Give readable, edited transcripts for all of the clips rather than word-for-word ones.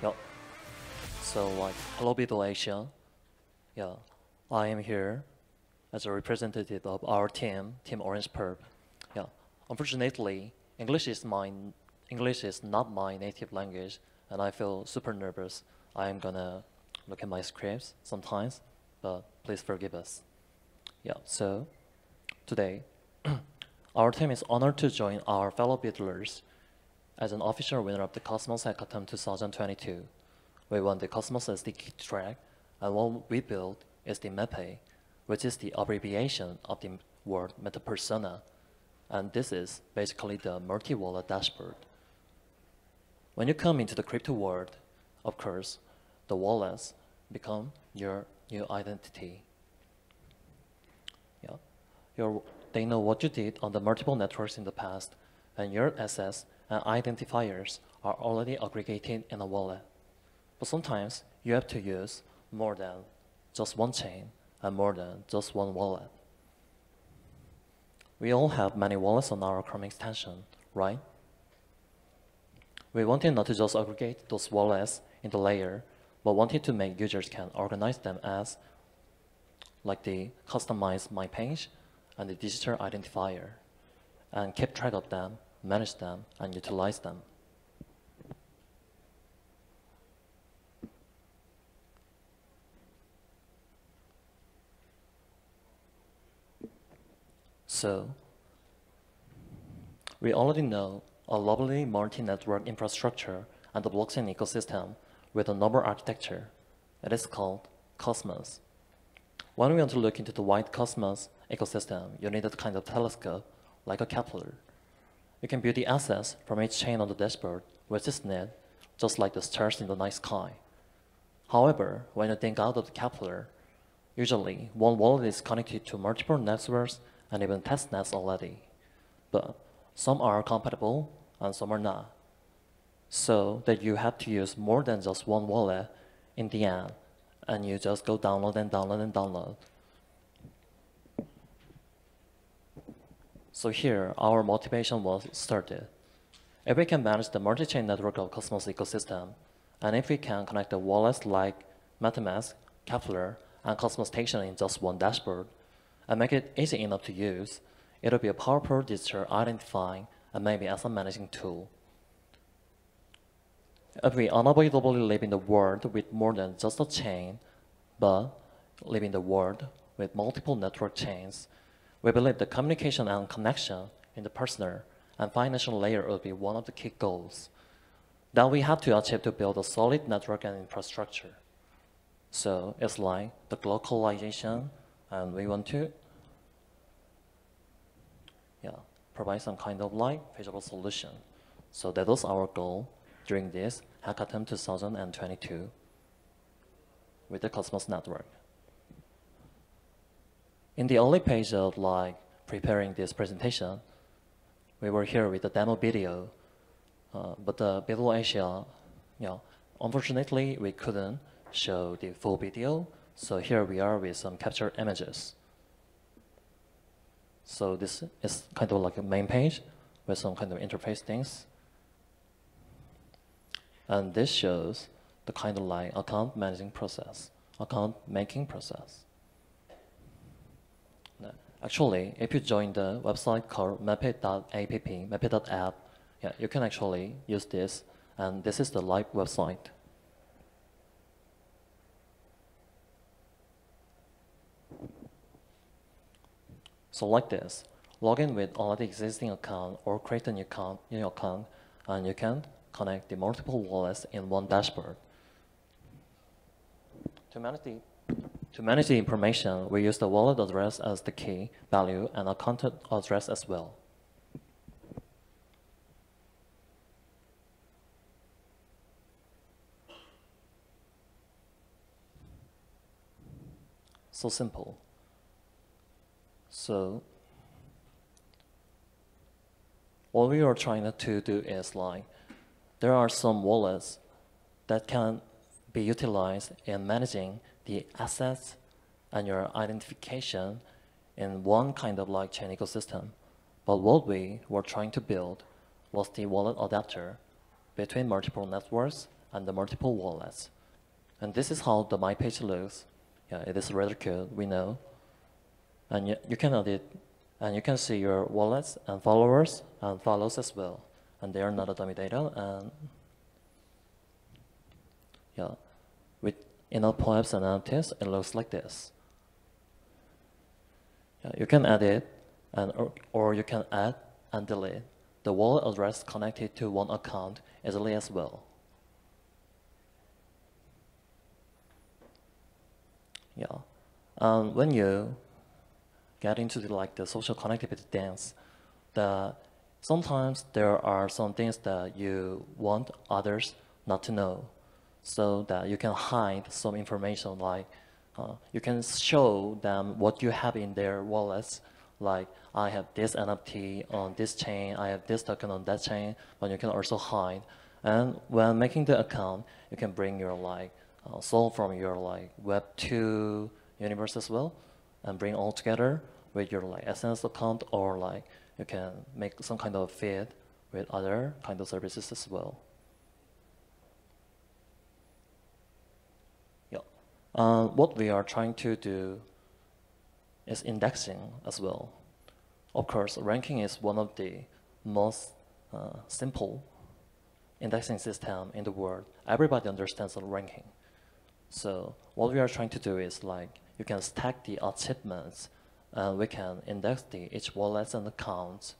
Yeah. So like, hello BUIDL Asia. Yeah, I am here as a representative of our team, Team Orange Pulp. Yeah. Unfortunately, English is not my native language, and I feel super nervous. I am gonna look at my scripts sometimes, but please forgive us. Yeah. So today, our team is honored to join our fellow BUIDLers as an official winner of the Cosmos HackATOM 2022. We won the Cosmos SDK track, and what we built is the MEPE, which is the abbreviation of the word metapersona, and this is basically the multi-wallet dashboard. When you come into the crypto world, of course, the wallets become your new identity. Yeah. They know what you did on the multiple networks in the past, and your assets and identifiers are already aggregated in a wallet. But sometimes you have to use more than just one chain and more than just one wallet. We all have many wallets on our Chrome extension, right? We wanted not to just aggregate those wallets in the layer, but wanted to make users can organize them as like the customized My Page and the digital identifier, and keep track of them, manage them, and utilize them. So, we already know a lovely multi-network infrastructure and the blockchain ecosystem with a novel architecture. It is called Cosmos. When we want to look into the wide Cosmos ecosystem, you need a kind of telescope, like a Kepler. You can view the assets from each chain on the dashboard, which is neat, just like the stars in the night sky. However, when you think out of the Kepler, usually one wallet is connected to multiple networks and even test nets already. But some are compatible and some are not. So that you have to use more than just one wallet in the end, and you just go download and download and download. So here, our motivation was started. If we can manage the multi-chain network of Cosmos ecosystem, and if we can connect the wallets like MetaMask, Kepler, and Cosmos Station in just one dashboard, and make it easy enough to use, it'll be a powerful digital identifying and maybe asset managing tool. If we unavoidably live in the world with more than just a chain, but live in the world with multiple network chains, we believe the communication and connection in the personal and financial layer will be one of the key goals that we have to achieve to build a solid network and infrastructure. So it's like the localization, and we want to provide some kind of like feasible solution. So that was our goal during this HackATOM 2022 with the Cosmos network. In the early page of like preparing this presentation, we were here with the demo video, but the BUIDL Asia, unfortunately we couldn't show the full video, so here we are with some captured images. So this is kind of like a main page with some kind of interface things. And this shows the kind of like account managing process, account making process. Actually, if you join the website called mepe.app, mepe.app, you can actually use this, and this is the live website. So like this, log in with already existing account or create a new account, and you can connect the multiple wallets in one dashboard. To manage the information, we use the wallet address as the key value and account address as well. So simple. So what we are trying to do is like, there are some wallets that can be utilized in managing the assets and your identification in one kind of like chain ecosystem. But what we were trying to build was the wallet adapter between multiple networks and the multiple wallets. And this is how the My page looks. Yeah, it is rather good, we know. And you can edit, and you can see your wallets and followers and follows as well. And they are not a dummy data. And yeah, with enough poems and NFTs, it looks like this. Yeah, you can edit, and or you can add and delete the wallet address connected to one account easily as well. Yeah, and when you get into the social connectivity dance, sometimes there are some things that you want others not to know, so that you can hide some information, like you can show them what you have in their wallets, like I have this NFT on this chain, I have this token on that chain, but you can also hide. And when making the account, you can bring your soul from your Web2 universe as well, and bring all together with your SNS account, or you can make some kind of feed with other kind of services as well. Yeah. What we are trying to do is indexing as well. Of course, ranking is one of the most simple indexing system in the world. Everybody understands the ranking. So what we are trying to do is you can stack the achievements, and we can index each wallets and accounts.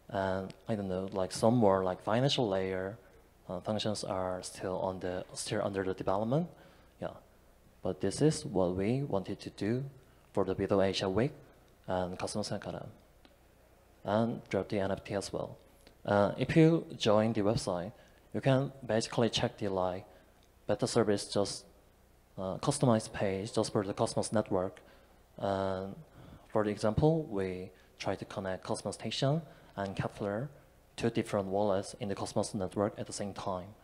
And I don't know, some more financial layer functions are still under the development. Yeah, but this is what we wanted to do for the BUIDL Asia week and Cosmos HackATOM, and drop the NFT as well. If you join the website, you can basically check the beta service, just customized page just for the Cosmos network. And for the example, we try to connect Cosmos Station and Kepler to different wallets in the Cosmos network at the same time.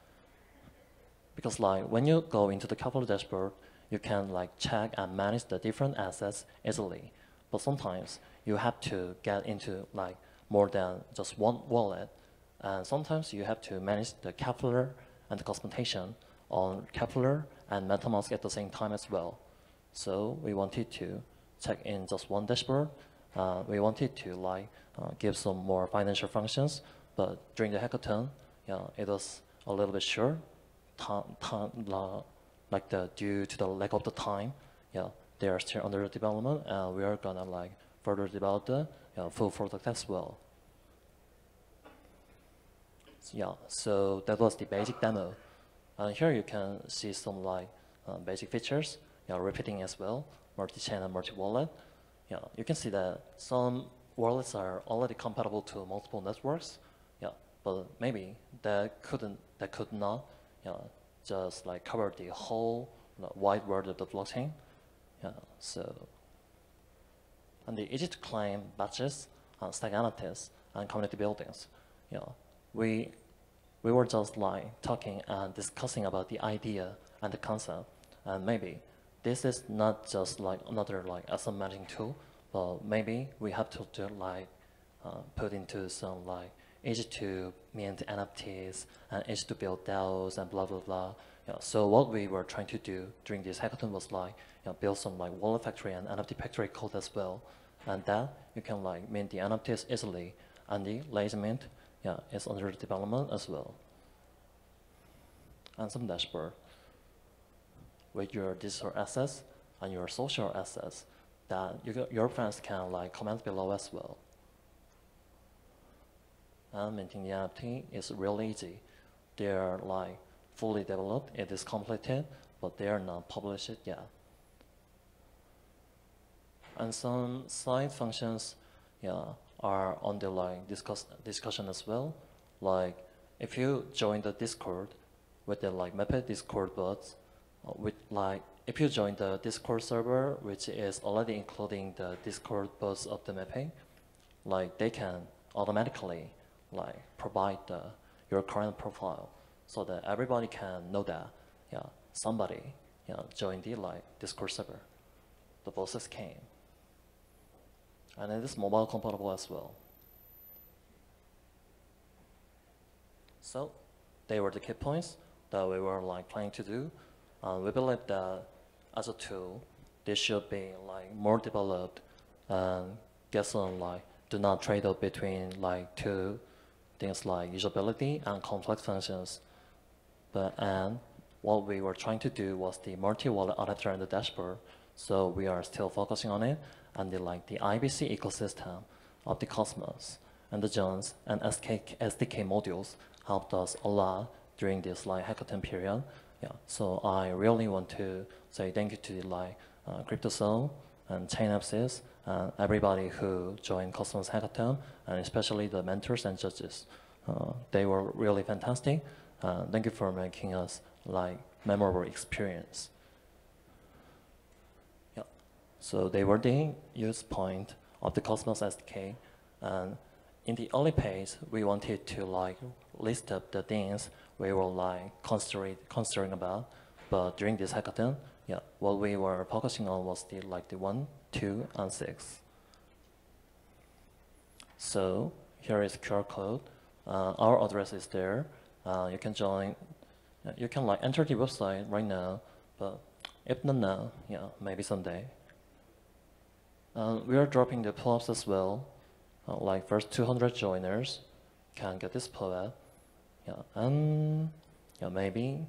Because when you go into the Kepler dashboard, you can check and manage the different assets easily. But sometimes you have to get into more than just one wallet. And sometimes you have to manage the Kepler and the Cosmos Station on Kepler and MetaMask at the same time as well. So we wanted to check in just one dashboard. We wanted to give some more financial functions, but during the hackathon, it was a little bit short. Due to the lack of the time, they are still under development, and we are gonna further develop the full product as well. So that was the basic demo. And here you can see some basic features, repeating as well, multi-chain and multi-wallet. You can see that some wallets are already compatible to multiple networks. But maybe that could not, just cover the whole wide world of the blockchain. And the easy to claim batches, stack analytics, and community buildings. We were just talking and discussing about the idea and the concept, and maybe this is not just another asset managing tool, but maybe we have to do put into some easy to mint NFTs and easy to build DAOs and blah blah blah. So what we were trying to do during this hackathon was build some wallet factory and NFT factory code as well, and that you can mint the NFTs easily, and the lazy mint is under development as well. And some dashboard with your digital assets and your social assets that your friends can comment below as well. And minting the NFT is really easy. They are fully developed, it is completed, but they are not published yet. And some side functions are on the discussion as well. If you join the Discord with the MEPE Discord bots, if you join the Discord server, which is already including the Discord bots of the MEPE, they can automatically provide your current profile, so that everybody can know that somebody joined the Discord server. The bosses came. And it is mobile compatible as well. So they were the key points that we were like planning to do. We believe that as a tool, this should be like more developed and get some like do not trade off between like two things like usability and complex functions. And what we were trying to do was the multi-wallet adapter and the dashboard. So we are still focusing on it, and the IBC ecosystem of the Cosmos and the Jones and SDK modules helped us a lot during this like hackathon period. Yeah, so I really want to say thank you to KryptoSeoul and Chainapsys and everybody who joined Cosmos Hackathon, and especially the mentors and judges. They were really fantastic. Thank you for making us like memorable experience. Yeah. So they were the use point of the Cosmos SDK, and in the early phase, we wanted to like list up the things we were like considering about. But during this hackathon, yeah, what we were focusing on was the 1, 2, and 6. So here is QR code. Our address is there. You can join. You can like enter the website right now, but if not now, yeah, maybe someday. We are dropping the pull-ups as well. Like first 200 joiners can get this pull-up. Yeah, and yeah, maybe.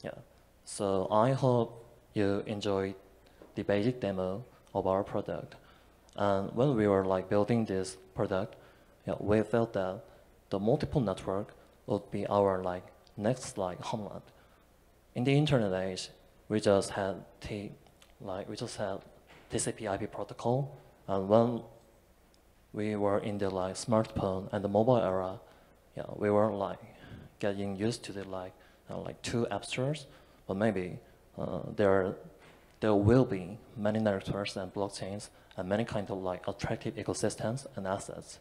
Yeah. So I hope you enjoyed the basic demo of our product. And when we were like building this product, yeah, we felt that the multiple network would be our like next like homeland. In the internet age, we just had TCP/IP protocol, and when we were in the like smartphone and the mobile era, yeah, we were like getting used to the like two app stores, but maybe there will be many networks and blockchains and many kind of like attractive ecosystems and assets.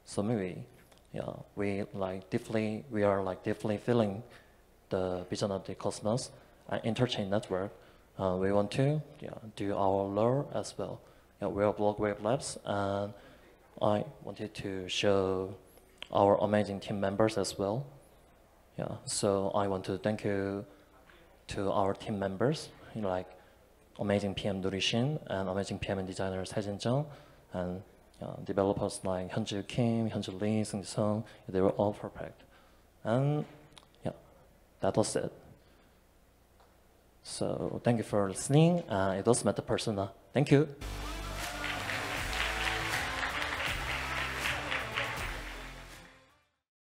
So maybe, yeah, we are deeply feeling the vision of the Cosmos and interchain network. We want to do our lore as well. Yeah, we are Block Wave Labs, and I wanted to show our amazing team members as well. Yeah, so I want to thank you to our team members, like amazing PM Nurishin and amazing PM and designers Haejin Jung, and developers like Hyunju Kim, Hyunju Lee, Seung Sung. They were all perfect. And yeah, that was it. So thank you for listening. It was Meta Persona. Thank you.